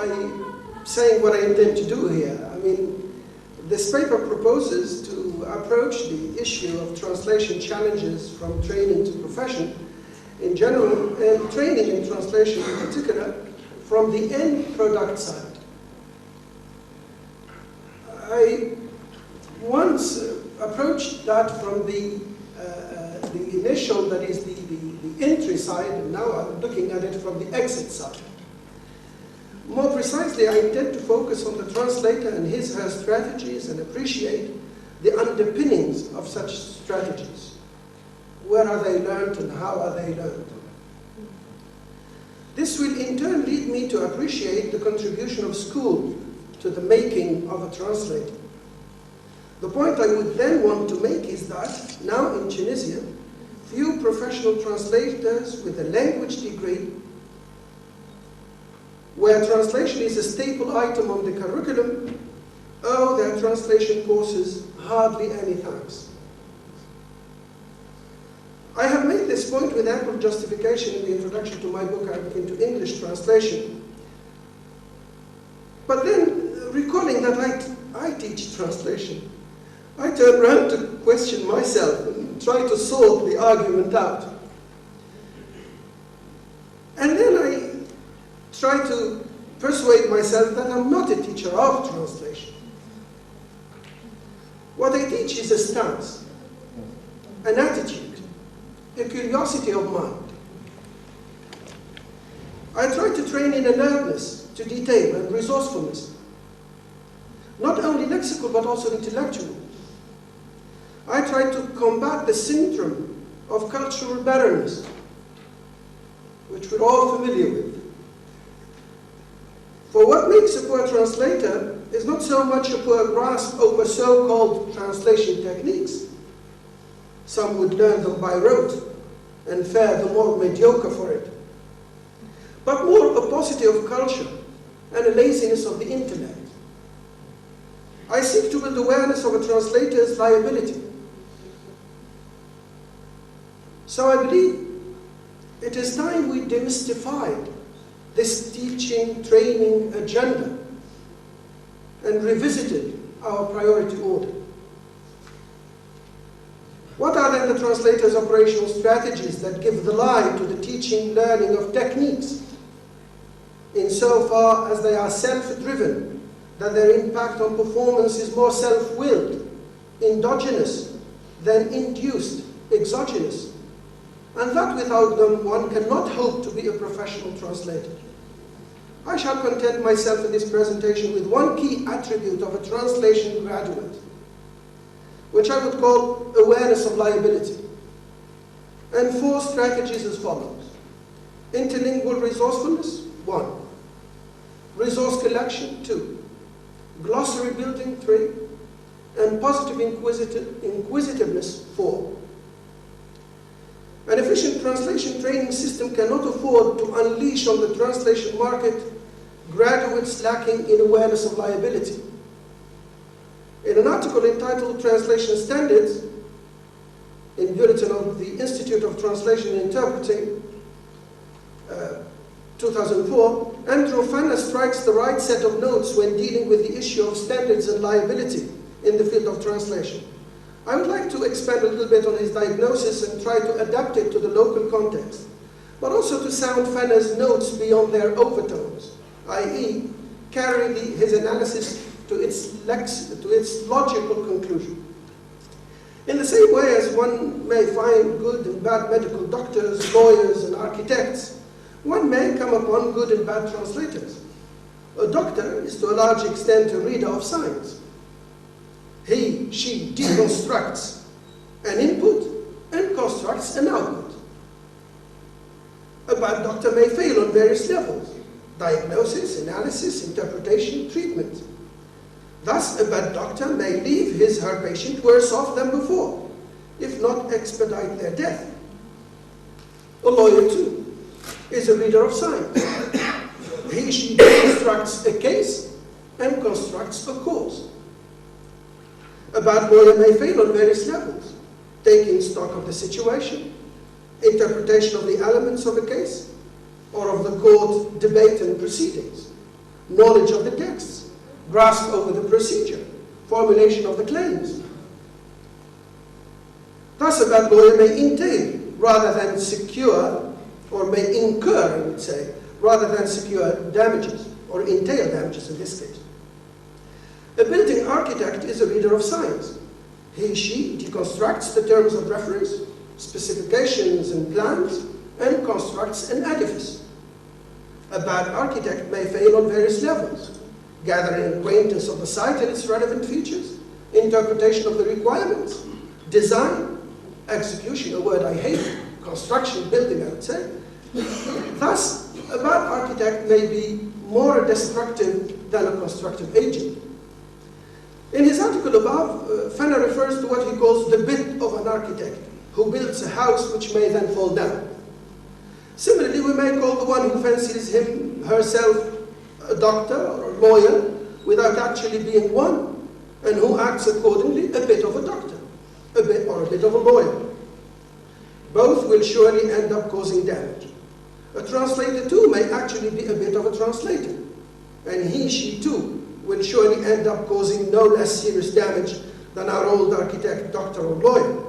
by saying what I intend to do here. I mean, this paper proposes to approach the issue of translation challenges from training to profession in general, and training in translation in particular, from the end product side. I once approached that from the initial, that is the entry side, and now I'm looking at it from the exit side. More precisely, I intend to focus on the translator and his/her strategies and appreciate the underpinnings of such strategies. Where are they learned and how are they learned? This will in turn lead me to appreciate the contribution of school to the making of a translator. The point I would then want to make is that, now in Tunisia, few professional translators with a language degree, where translation is a staple item on the curriculum, owe their translation courses hardly any thanks. I have made this point with ample justification in the introduction to my book, Arabic into English Translation. But then, recalling that I teach translation, I turn around to question myself and try to sort the argument out. And then I try to persuade myself that I'm not a teacher of translation. What I teach is a stance, an attitude, a curiosity of mind. I try to train in alertness to detail and resourcefulness, not only lexical but also intellectual. I try to combat the syndrome of cultural barrenness, which we're all familiar with. For what makes a poor translator is not so much a poor grasp over so-called translation techniques. Some would learn them by rote and fare the more mediocre for it, but more a paucity of culture and a laziness of the intellect. I seek to build awareness of a translator's liability. So I believe it is time we demystified this teaching, training agenda and revisited our priority order. What are then the translator's operational strategies that give the lie to the teaching, learning of techniques, insofar as they are self-driven, that their impact on performance is more self-willed, endogenous, than induced, exogenous, and that without them one cannot hope to be a professional translator? I shall content myself in this presentation with one key attribute of a translation graduate, which I would call awareness of liability, and four strategies as follows. Interlingual resourcefulness, 1. Resource collection, 2. Glossary building, 3. And positive inquisitiveness, 4. An efficient translation training system cannot afford to unleash on the translation market graduates lacking in awareness of liability. In an article entitled Translation Standards, in Bulletin of the Institute of Translation and Interpreting, 2004, Andrew Fanner strikes the right set of notes when dealing with the issue of standards and liability in the field of translation. I would like to expand a little bit on his diagnosis and try to adapt it to the local context, but also to sound Fanner's notes beyond their overtones, i.e., carry his analysis to its logical conclusion. In the same way as one may find good and bad medical doctors, lawyers, and architects, one may come upon good and bad translators. A doctor is to a large extent a reader of science. He, she deconstructs an input and constructs an output. A bad doctor may fail on various levels: diagnosis, analysis, interpretation, treatment. Thus, a bad doctor may leave his/her patient worse off than before, if not expedite their death. A lawyer, too, is a reader of science. He, she constructs a case and constructs a cause. A bad lawyer may fail on various levels: taking stock of the situation, interpretation of the elements of a case, or of the court debate and proceedings. knowledge of the texts, grasp over the procedure, formulation of the claims. Thus, a bad lawyer may entail rather than secure, or may incur, I would say, rather than secure damages, or entail damages in this case. A building architect is a reader of science. He, she deconstructs the terms of reference, specifications and plans, and constructs an edifice. A bad architect may fail on various levels: gathering acquaintance of the site and its relevant features, interpretation of the requirements, design, execution, a word I hate, construction, building, I would say. Thus, a bad architect may be more destructive than a constructive agent. In his article above, Fenner refers to what he calls the bit of an architect, who builds a house which may then fall down. Similarly, we may call the one who fancies herself a doctor or a lawyer without actually being one, and who acts accordingly a bit of a doctor, a bit of a lawyer. Both will surely end up causing damage. A translator too may actually be a bit of a translator, and he, she too will surely end up causing no less serious damage than our old architect, doctor, or lawyer.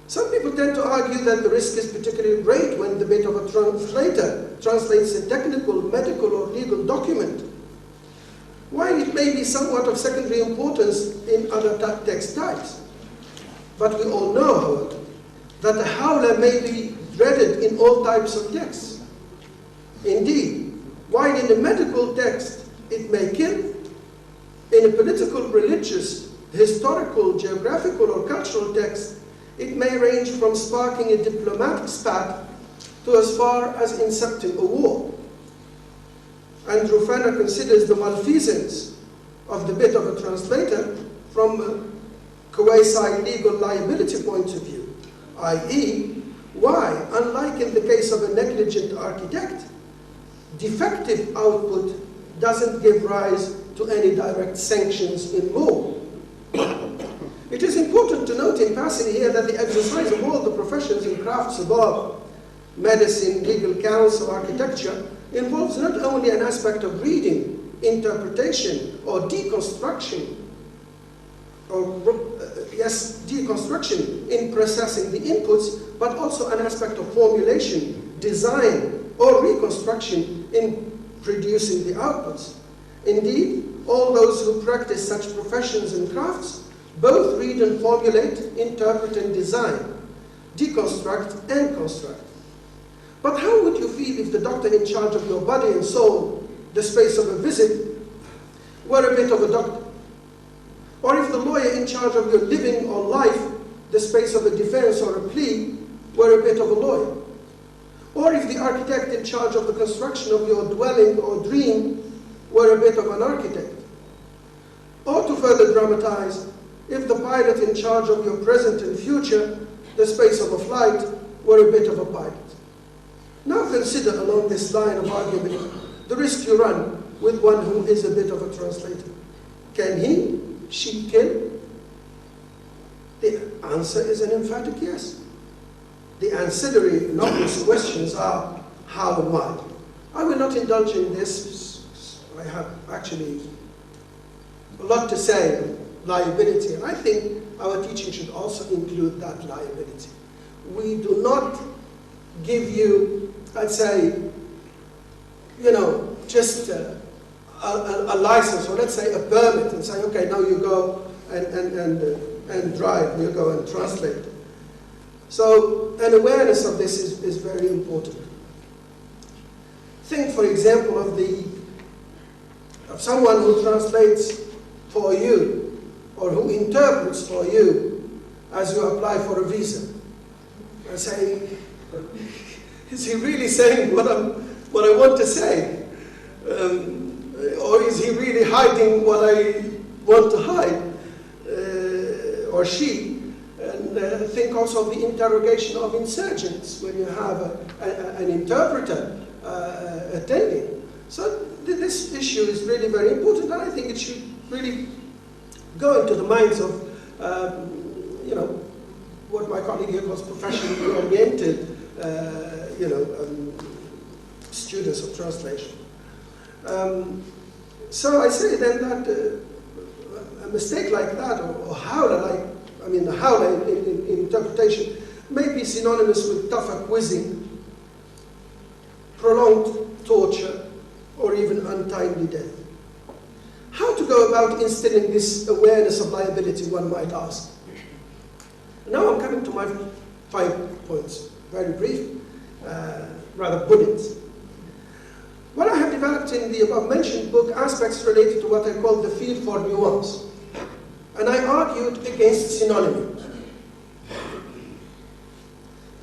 Some people tend to argue that the risk is particularly great when the bit of a translator translates a technical, medical, or legal document, while it may be somewhat of secondary importance in other text types. But we all know, however, that the howler may be dreaded in all types of texts. Indeed, while in a medical text it may kill, in a political, religious, historical, geographical, or cultural text, it may range from sparking a diplomatic spat to as far as incepting a war. Andrew Fenner considers the malfeasance of the bit of a translator from a quasi-legal liability point of view, i.e., why, unlike in the case of a negligent architect, defective output doesn't give rise to any direct sanctions in law. It is important to note in passing here that the exercise of all the professions and crafts above, medicine, legal counsel, architecture, involves not only an aspect of reading, interpretation, or deconstruction, deconstruction in processing the inputs, but also an aspect of formulation, design, or reconstruction in producing the outputs. Indeed, all those who practice such professions and crafts both read and formulate, interpret and design, deconstruct and construct. But how would you feel if the doctor in charge of your body and soul, the space of a visit, were a bit of a doctor? Or if the lawyer in charge of your living or life, the space of a defense or a plea, were a bit of a lawyer? Or if the architect in charge of the construction of your dwelling or dream were a bit of an architect? Or to further dramatize, if the pilot in charge of your present and future, the space of a flight, were a bit of a pilot? Now consider along this line of argument the risk you run with one who is a bit of a translator. Can he, she kill? The answer is an emphatic yes. The ancillary and obvious questions are how and why. I will not indulge in this. I have actually a lot to say on liability, and I think our teaching should also include that liability. We do not give you, I'd say, just a license, or let's say a permit, and say, okay, now you go and drive, you go and translate. So an awareness of this is very important. Think, for example, of someone who translates for you, or who interprets for you as you apply for a visa. And say, is he really saying what I want to say? Or is he really hiding what I want to hide? Or she? And think also of the interrogation of insurgents when you have an interpreter attending. So this issue is really very important, and I think it should really go into the minds of, what my colleague here calls professionally oriented, students of translation. So I say then that a mistake like that, or howler like, I mean the howler in interpretation, may be synonymous with tougher quizzing, prolonged torture, or even untimely death. How to go about instilling this awareness of liability, one might ask. Now I'm coming to my 5 points, very brief, rather bullets. Well, I have developed in the above-mentioned book aspects related to what I call the field for nuance, and I argued against synonymy.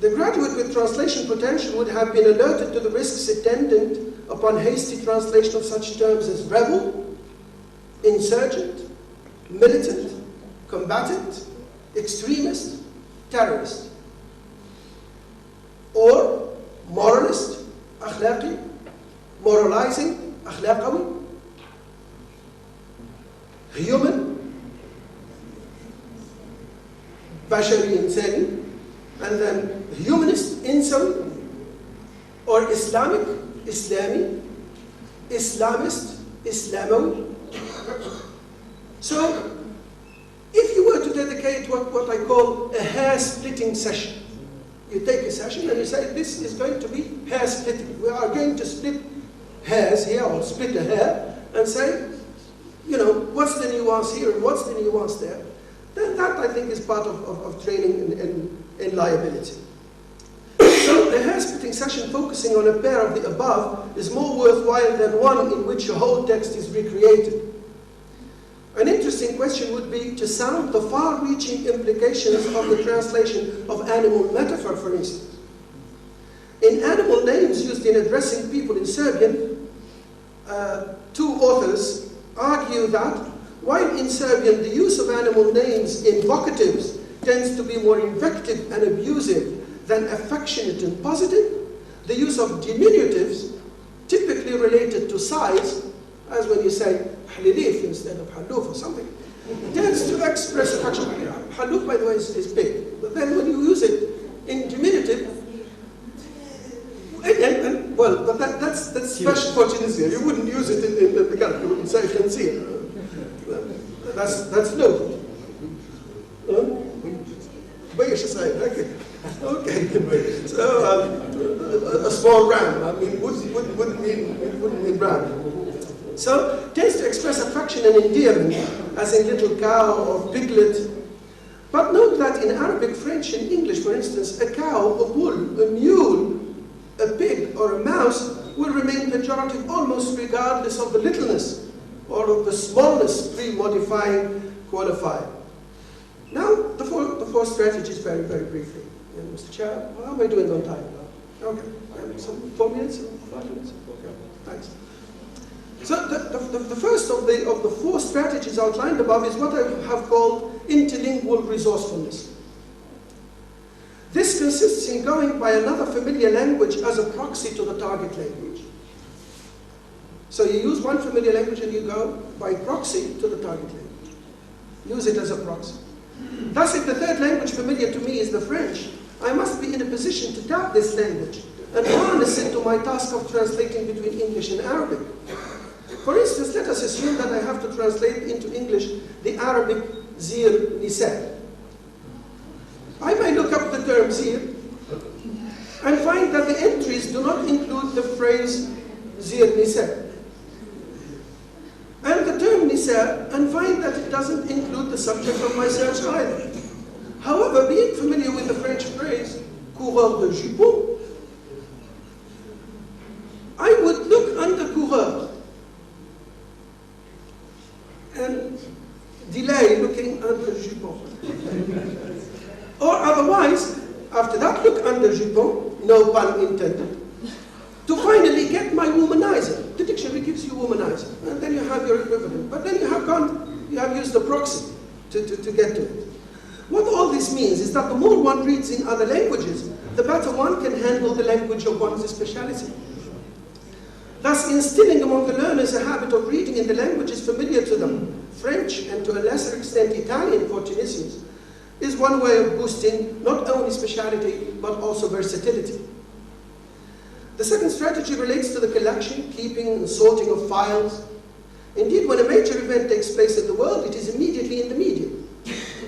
The graduate with translation potential would have been alerted to the risks attendant upon hasty translation of such terms as rebel, insurgent, militant, combatant, extremist, terrorist, or moralist, akhlaqi, moralizing, akhlaqawi, human, bashari, insani, and then humanist, insawi, or Islamic, Islami, Islamist, Islamawi. So, if you were to dedicate what I call a hair-splitting session, you take a session and you say, this is going to be hair-splitting. We are going to split hairs here, or split a hair, and say, you know, what's the nuance here and what's the nuance there? Then that, I think, is part of training in liability. So a hair-splitting session focusing on a pair of the above is more worthwhile than one in which a whole text is recreated. An interesting question would be to sound the far-reaching implications of the translation of animal metaphor, for instance. In Animal Names Used in Addressing People in Serbian, 2 authors argue that while in Serbian the use of animal names in vocatives tends to be more invective and abusive than affectionate and positive, the use of diminutives, typically related to size, as when you say halilif instead of haluf or something, tends to express affection. Haluf, by the way, is big. But then when you use it in diminutive, well, but that's special for Tunisia. You wouldn't use it in the Gulf. You wouldn't say Tunisia. That's no. Okay. So a small ram. I mean, wouldn't mean ram. So tends to express affection and endearment, as in little cow or piglet. But note that in Arabic, French, and English, for instance, a cow, a bull, a mule, a pig, or a mouse will remain pejorative almost regardless of the littleness or of the smallness pre-modifying qualifier. Now, the four strategies very, very briefly. And Mr. Chair, how am I doing on time now? Okay, some 4 minutes, 5 minutes? Okay, thanks. So the first of the 4 strategies outlined above is what I have called interlingual resourcefulness. This consists in going by another familiar language as a proxy to the target language. So you use one familiar language and you go by proxy to the target language. Use it as a proxy. Thus, if the third language familiar to me is the French, I must be in a position to tap this language and harness it to my task of translating between English and Arabic. For instance, let us assume that I have to translate into English the Arabic zir nisa. I may look up the term zir and find that the entries do not include the phrase zir nisa. And the term nisa, and find that it doesn't include the subject of my search either. However, being familiar with the French phrase coureur de jupon, I would look under coureur and delay looking under jupon. Or otherwise, after that look under jupon, no pun intended, to finally get my womanizer. The dictionary gives you womanizer, and then you have your equivalent. But then you have used the proxy to get to it. What all this means is that the more one reads in other languages, the better one can handle the language of one's speciality. Thus, instilling among the learners a habit of reading in the languages familiar to them, French and to a lesser extent Italian for Tunisians, is one way of boosting not only speciality but also versatility. The second strategy relates to the collection, keeping, and sorting of files. Indeed, when a major event takes place in the world, it is immediately in the media.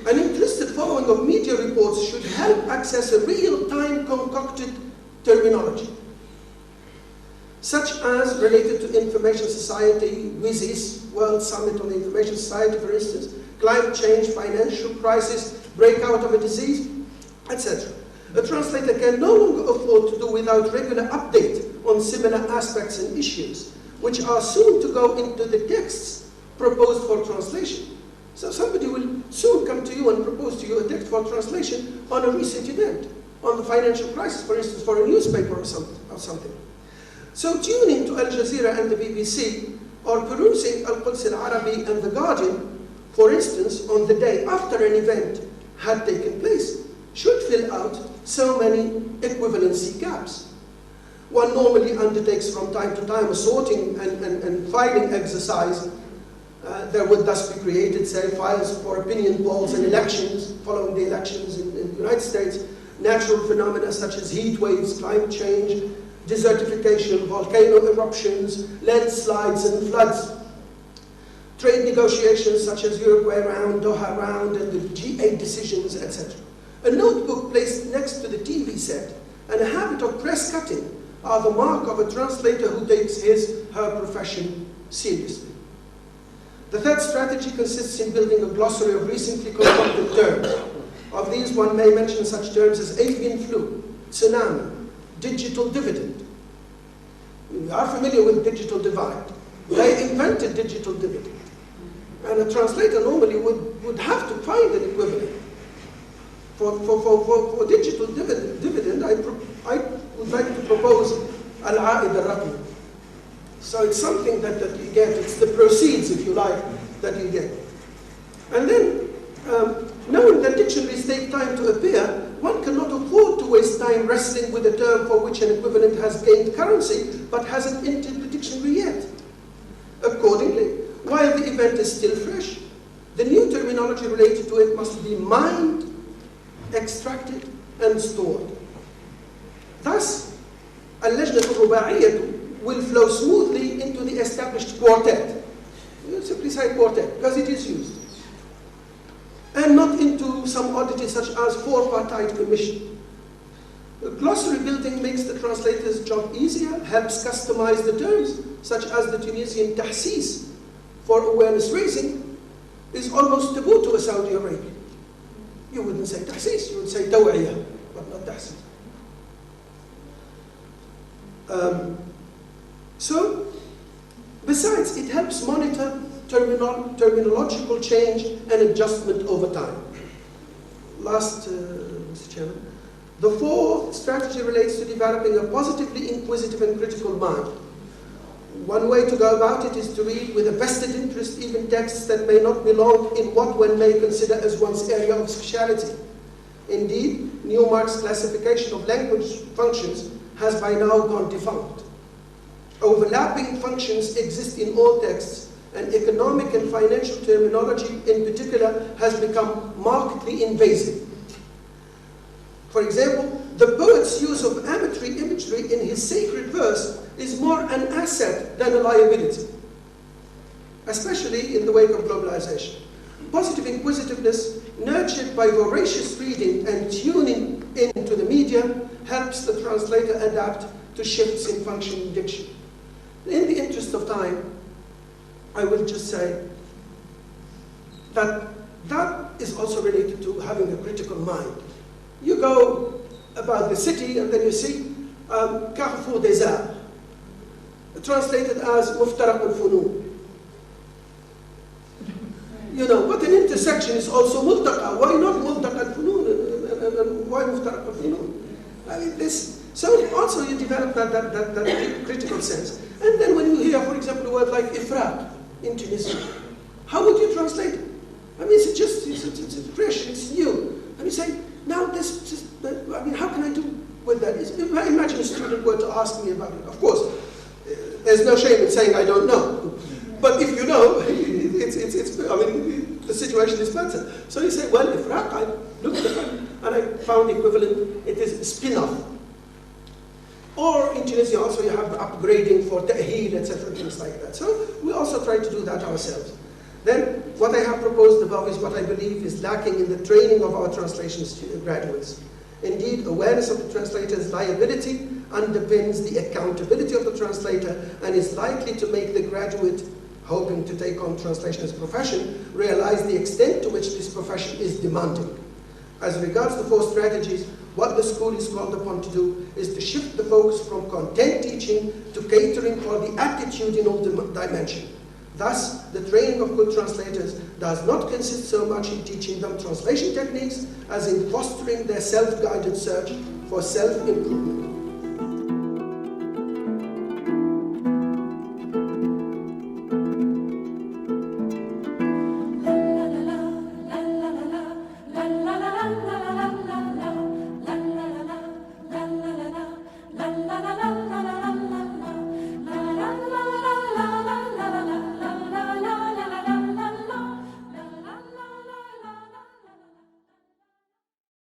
An interested following of media reports should help access a real-time concocted terminology, such as related to information society, WISIS, World Summit on the Information Society, for instance, climate change, financial crisis, breakout of a disease, etc. A translator can no longer afford to do without regular update on similar aspects and issues, which are soon to go into the texts proposed for translation. So somebody will soon come to you and propose to you a text for translation on a recent event, on the financial crisis, for instance, for a newspaper or something. So tuning to Al Jazeera and the BBC, or perusing Al-Quds Al-Arabi and The Guardian, for instance, on the day after an event had taken place, should fill out so many equivalency gaps. One normally undertakes from time to time a sorting and filing exercise. There would thus be created, say, files for opinion polls and elections, following the elections in the United States, natural phenomena such as heat waves, climate change, desertification, volcano eruptions, landslides and floods, trade negotiations such as Uruguay Round, Doha Round, and the G8 decisions, etc. A notebook placed next to the TV set and a habit of press cutting are the mark of a translator who takes her profession seriously. The third strategy consists in building a glossary of recently concocted terms. Of these, one may mention such terms as avian flu, tsunami, digital dividend. We are familiar with digital divide. They invented digital dividend. And a translator normally would have to find an equivalent. For digital dividend, I would like to propose al-a'id al-raqmi. So it's something that you get, it's the proceeds, if you like, that you get. And then, knowing that dictionaries take time to appear, one cannot afford to waste time wrestling with a term for which an equivalent has gained currency, but hasn't entered the dictionary yet. Accordingly, while the event is still fresh, the new terminology related to it must be mined, extracted, and stored. Thus, al-lajnat al-ruba'iyyah will flow smoothly into the established quartet. You simply say quartet, because it is used. And not into some oddity such as four-partite commission. The glossary building makes the translator's job easier, helps customize the terms, such as the Tunisian tahsis for awareness raising, is almost taboo to a Saudi Arabian. You wouldn't say tahsis, you would say taw'iyah, but not tahsis. So, besides, it helps monitor terminological change and adjustment over time. Last, Mr. Chairman. The fourth strategy relates to developing a positively inquisitive and critical mind. One way to go about it is to read with a vested interest even texts that may not belong in what one may consider as one's area of speciality. Indeed, Newmark's classification of language functions has by now gone defunct. Overlapping functions exist in all texts, and economic and financial terminology in particular has become markedly invasive. For example, the poet's use of amatory imagery in his sacred verse is more an asset than a liability, especially in the wake of globalization. Positive inquisitiveness, nurtured by voracious reading and tuning into the media, helps the translator adapt to shifts in functioning diction. In the interest of time, I will just say that that is also related to having a critical mind. You go about the city and then you see Carrefour des Arts, translated as Muftaraq al-Funun. You know, but an intersection is also Multaqa. Why not Multaqa al-Funun? And why Muftaraq al-Funun? I mean, this. So also you develop that critical sense. And then when you hear, for example, a word like ifraq in Tunisian, how would you translate it? I mean, it's fresh, it's new. And you say, now I mean, how can I do with that? Imagine a student were to ask me about it. Of course, there's no shame in saying I don't know. But if you know, I mean, the situation is better. So you say, well, ifraq, I looked at it and I found the equivalent, it is spin-off. Or in Tunisia also you have the upgrading for ta'heel, etc., things like that. So we also try to do that ourselves. Then what I have proposed above is what I believe is lacking in the training of our translation graduates. Indeed, awareness of the translator's liability underpins the accountability of the translator and is likely to make the graduate hoping to take on translation as a profession realize the extent to which this profession is demanding. As regards the 4 strategies, what the school is called upon to do is to shift the focus from content teaching to catering for the attitudinal dimension. Thus, the training of good translators does not consist so much in teaching them translation techniques as in fostering their self-guided search for self-improvement.